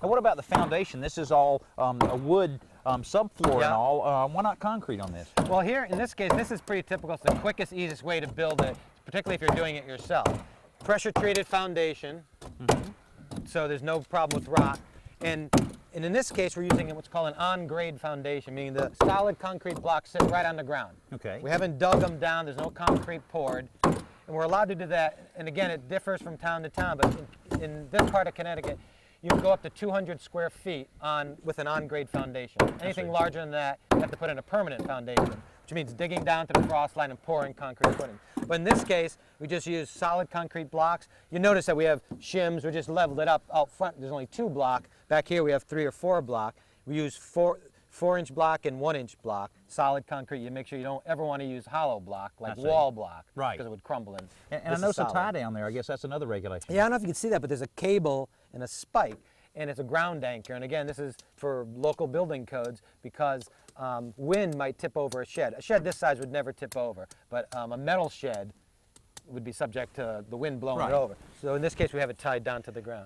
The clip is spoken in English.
And what about the foundation? This is all a wood subfloor and all. Why not concrete on this? Well, here in this case, this is pretty typical. It's the quickest, easiest way to build it, particularly if you're doing it yourself. Pressure treated foundation, so there's no problem with rot. And in this case, we're using what's called an on-grade foundation, meaning the solid concrete blocks sit right on the ground. Okay. We haven't dug them down. There's no concrete poured. And we're allowed to do that. And again, it differs from town to town, but in this part of Connecticut, you can go up to 200 square feet with an on-grade foundation. Anything larger than that, you have to put in a permanent foundation, which means digging down to the frost line and pouring concrete footings. But in this case, we just use solid concrete blocks. You notice that we have shims. We just leveled it up out front. There's only 2 block. Back here, we have 3 or 4 block. We use 4-inch block and 1-inch block, solid concrete. You make sure you don't ever want to use hollow block, like wall block, because it would crumble in. And I noticed a tie down there. I guess that's another regulation. Yeah, I don't know if you can see that, but there's a cable and a spike, and it's a ground anchor. And again, this is for local building codes because wind might tip over a shed. A shed this size would never tip over, but a metal shed would be subject to the wind blowing it over. So in this case, we have it tied down to the ground.